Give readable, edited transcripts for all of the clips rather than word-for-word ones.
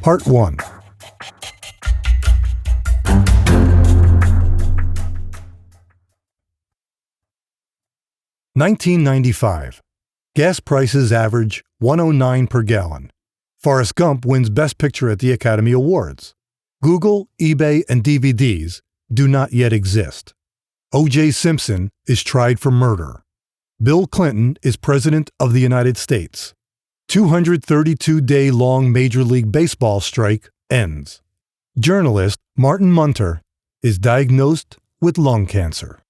Part 1. (1995). Gas prices average $1.09 per gallon. Forrest Gump wins Best Picture at the Academy Awards. Google, eBay, and DVDs do not yet exist. O.J. Simpson is tried for murder. Bill Clinton is President of the United States. 232-day-long Major League Baseball strike ends. Journalist Martin Munter is diagnosed with lung cancer.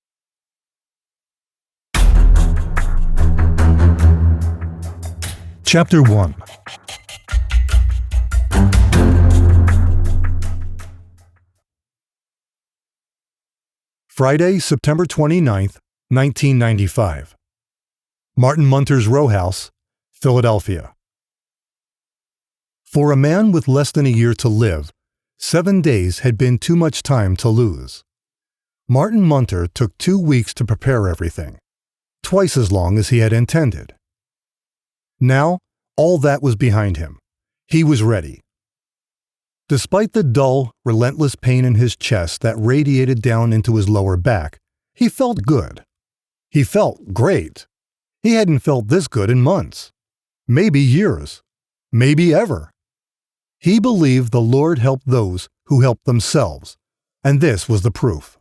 Chapter 1. Friday, September 29th, 1995. Martin Munter's row house, Philadelphia. For a man with less than a year to live, 7 days had been too much time to lose. Martin Munter took 2 weeks to prepare everything, twice as long as he had intended. Now, all that was behind him. He was ready. Despite the dull, relentless pain in his chest that radiated down into his lower back, he felt good. He felt great. He hadn't felt this good in months, maybe years, maybe ever. He believed the Lord helped those who helped themselves, and this was the proof.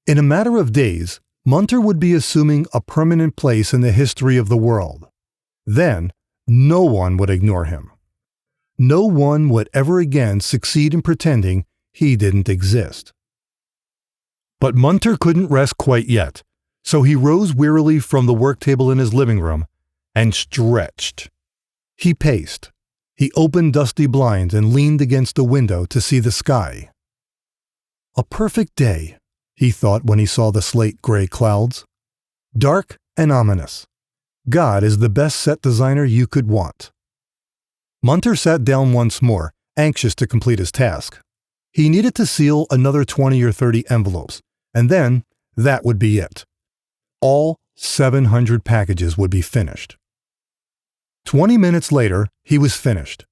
In a matter of days, Munter would be assuming a permanent place in the history of the world. Then, no one would ignore him. No one would ever again succeed in pretending he didn't exist. But Munter couldn't rest quite yet, so he rose wearily from the work table in his living room and stretched. He paced. He opened dusty blinds and leaned against the window to see the sky. A perfect day, he thought when he saw the slate-gray clouds. Dark and ominous. God is the best set designer you could want. Munter sat down once more, anxious to complete his task. He needed to seal another 20 or 30 envelopes, and then that would be it. All 700 packages would be finished. 20 minutes later, he was finished.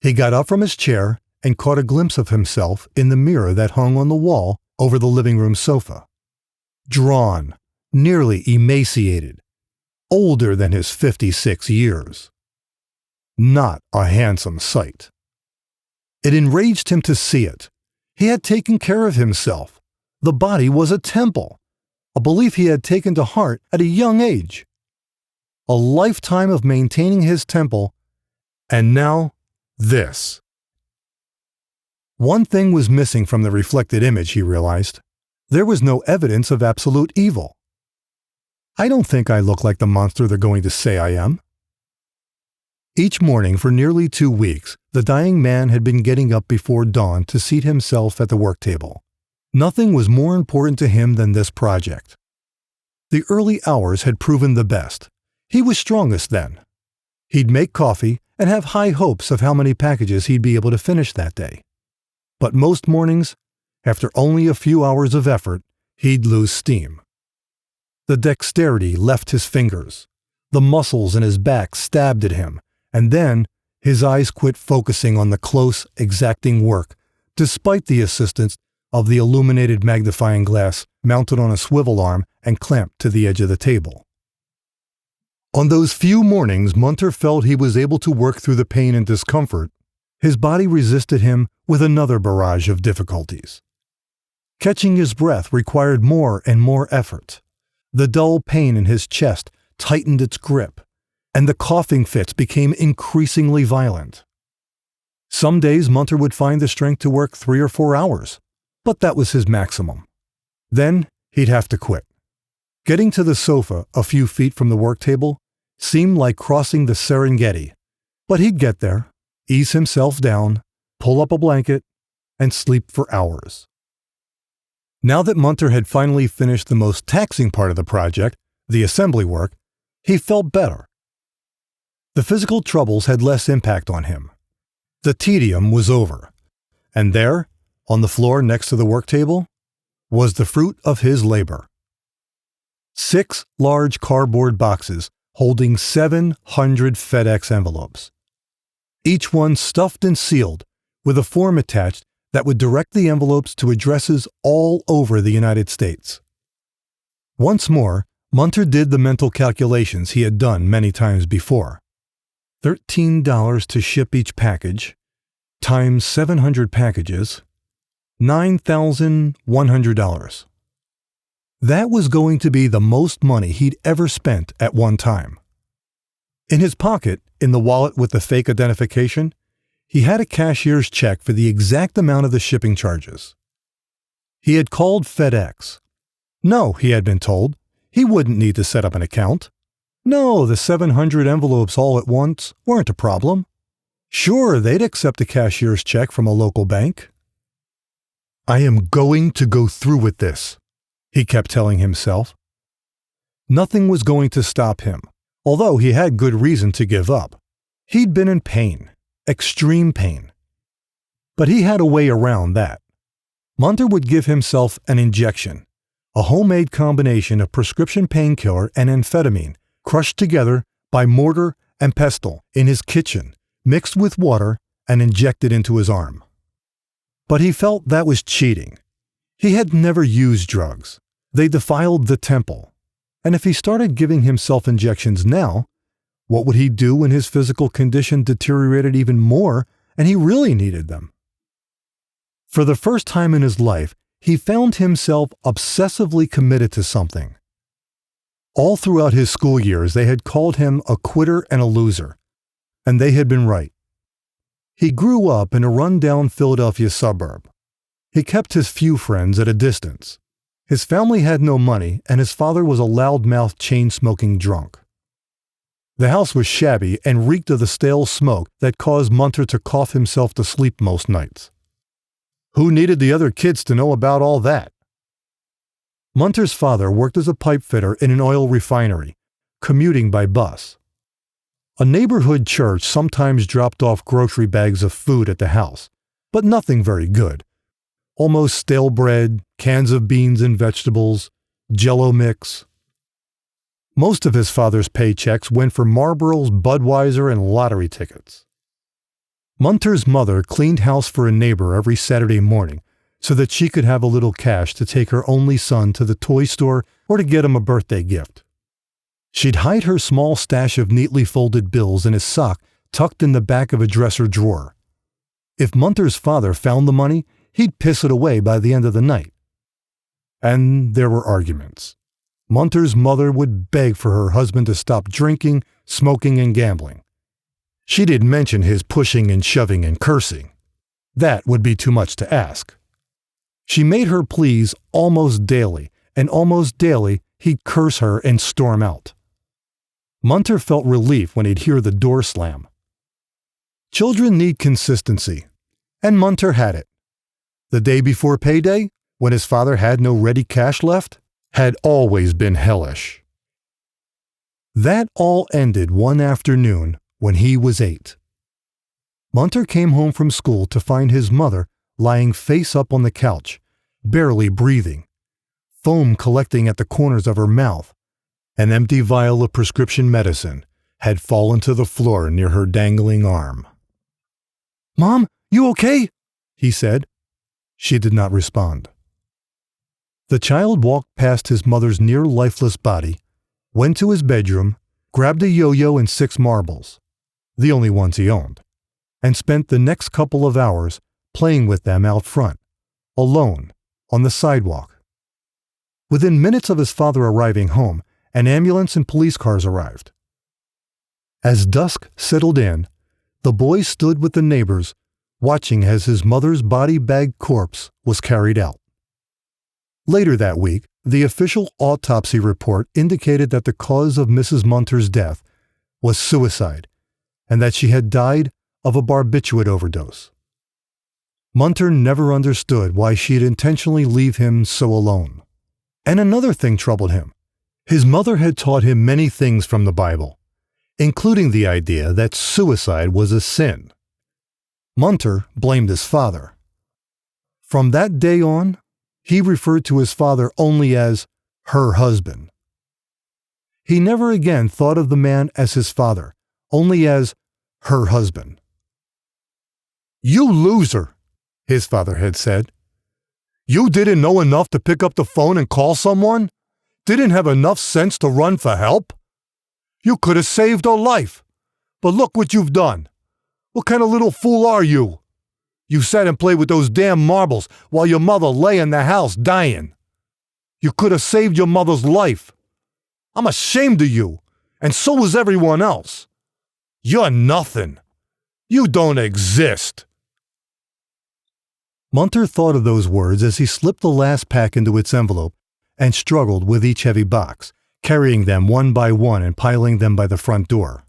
He got up from his chair and caught a glimpse of himself in the mirror that hung on the wall over the living room sofa. Drawn, nearly emaciated, older than his 56 years. Not a handsome sight. It enraged him to see it. He had taken care of himself. The body was a temple, a belief he had taken to heart at a young age. A lifetime of maintaining his temple, and now this. One thing was missing from the reflected image, he realized. There was no evidence of absolute evil. I don't think I look like the monster they're going to say I am. Each morning for nearly 2 weeks, the dying man had been getting up before dawn to seat himself at the work table. Nothing was more important to him than this project. The early hours had proven the best. He was strongest then. He'd make coffee and have high hopes of how many packages he'd be able to finish that day. But most mornings, after only a few hours of effort, he'd lose steam. The dexterity left his fingers. The muscles in his back stabbed at him, and then his eyes quit focusing on the close, exacting work, despite the assistance of the illuminated magnifying glass mounted on a swivel arm and clamped to the edge of the table. On those few mornings Munter felt he was able to work through the pain and discomfort, his body resisted him with another barrage of difficulties. Catching his breath required more and more effort. The dull pain in his chest tightened its grip, and the coughing fits became increasingly violent. Some days Munter would find the strength to work 3 or 4 hours, but that was his maximum. Then he'd have to quit. Getting to the sofa a few feet from the work table seemed like crossing the Serengeti, but he'd get there, ease himself down, pull up a blanket, and sleep for hours. Now that Munter had finally finished the most taxing part of the project, the assembly work, he felt better. The physical troubles had less impact on him. The tedium was over, and there, on the floor next to the work table, was the fruit of his labor. 6 large cardboard boxes holding 700 FedEx envelopes. each one stuffed and sealed, with a form attached that would direct the envelopes to addresses all over the United States. Once more, Munter did the mental calculations he had done many times before. $13 to ship each package, times 700 packages, $9,100. That was going to be the most money he'd ever spent at one time. In his pocket, in the wallet with the fake identification, he had a cashier's check for the exact amount of the shipping charges. He had called FedEx. No, he had been told, he wouldn't need to set up an account. No, the 700 envelopes all at once weren't a problem. Sure, they'd accept a cashier's check from a local bank. I am going to go through with this, he kept telling himself. Nothing was going to stop him, although he had good reason to give up. He'd been in pain, extreme pain. But he had a way around that. Munter would give himself an injection, a homemade combination of prescription painkiller and amphetamine, crushed together by mortar and pestle in his kitchen, mixed with water and injected into his arm. But he felt that was cheating. He had never used drugs. They defiled the temple. And if he started giving himself injections now, what would he do when his physical condition deteriorated even more and he really needed them? For the first time in his life, he found himself obsessively committed to something. All throughout his school years, they had called him a quitter and a loser, and they had been right. He grew up in a run-down Philadelphia suburb. He kept his few friends at a distance. His family had no money, and his father was a loudmouthed, chain-smoking drunk. The house was shabby and reeked of the stale smoke that caused Munter to cough himself to sleep most nights. Who needed the other kids to know about all that? Munter's father worked as a pipe fitter in an oil refinery, commuting by bus. A neighborhood church sometimes dropped off grocery bags of food at the house, but nothing very good. Almost stale bread, cans of beans and vegetables, Jell-O mix. Most of his father's paychecks went for Marlboros, Budweiser, and lottery tickets. Munter's mother cleaned house for a neighbor every Saturday morning so that she could have a little cash to take her only son to the toy store or to get him a birthday gift. She'd hide her small stash of neatly folded bills in his sock tucked in the back of a dresser drawer. If Munter's father found the money, he'd piss it away by the end of the night. And there were arguments. Munter's mother would beg for her husband to stop drinking, smoking, and gambling. She didn't mention his pushing and shoving and cursing. That would be too much to ask. She made her pleas almost daily, and almost daily he'd curse her and storm out. Munter felt relief when he'd hear the door slam. Children need consistency, and Munter had it. The day before payday, when his father had no ready cash left, had always been hellish. That all ended one afternoon when he was 8. Munter came home from school to find his mother lying face up on the couch, barely breathing, foam collecting at the corners of her mouth. An empty vial of prescription medicine had fallen to the floor near her dangling arm. "Mom, you okay?" he said. She did not respond. The child walked past his mother's near lifeless body, went to his bedroom, grabbed a yo-yo and 6 marbles, the only ones he owned, and spent the next couple of hours playing with them out front, alone, on the sidewalk. Within minutes of his father arriving home, an ambulance and police cars arrived. As dusk settled in, the boy stood with the neighbors, watching as his mother's body-bagged corpse was carried out. Later that week, the official autopsy report indicated that the cause of Mrs. Munter's death was suicide, and that she had died of a barbiturate overdose. Munter never understood why she'd intentionally leave him so alone. And another thing troubled him. His mother had taught him many things from the Bible, including the idea that suicide was a sin. Munter blamed his father. From that day on, he referred to his father only as her husband. He never again thought of the man as his father, only as her husband. "You loser," his father had said. "You didn't know enough to pick up the phone and call someone? Didn't have enough sense to run for help? You could have saved her life. But look what you've done. What kind of little fool are you? You sat and played with those damn marbles while your mother lay in the house dying. You could have saved your mother's life. I'm ashamed of you, and so is everyone else. You're nothing. You don't exist." Munter thought of those words as he slipped the last pack into its envelope and struggled with each heavy box, carrying them one by one and piling them by the front door.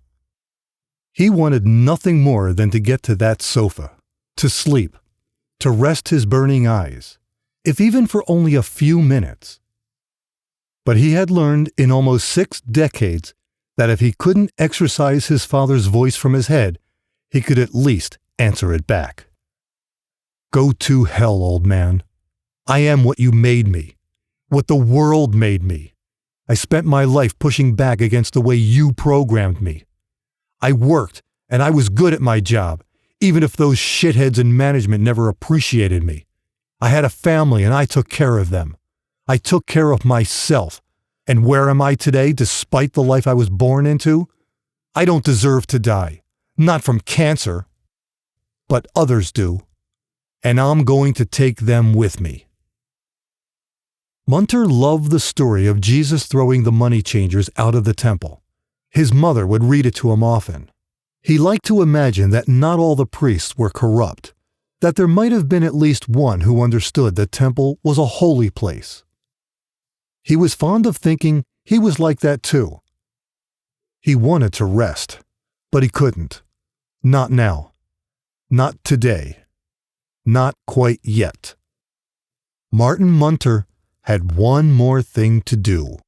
He wanted nothing more than to get to that sofa, to sleep, to rest his burning eyes, if even for only a few minutes. But he had learned in almost 6 decades that if he couldn't exorcise his father's voice from his head, he could at least answer it back. "Go to hell, old man. I am what you made me, what the world made me. I spent my life pushing back against the way you programmed me. I worked, and I was good at my job, even if those shitheads in management never appreciated me. I had a family, and I took care of them. I took care of myself. And where am I today, despite the life I was born into? I don't deserve to die. Not from cancer. But others do. And I'm going to take them with me." Munter loved the story of Jesus throwing the money changers out of the temple. His mother would read it to him often. He liked to imagine that not all the priests were corrupt, that there might have been at least one who understood the temple was a holy place. He was fond of thinking he was like that too. He wanted to rest, but he couldn't. Not now. Not today. Not quite yet. Martin Munter had one more thing to do.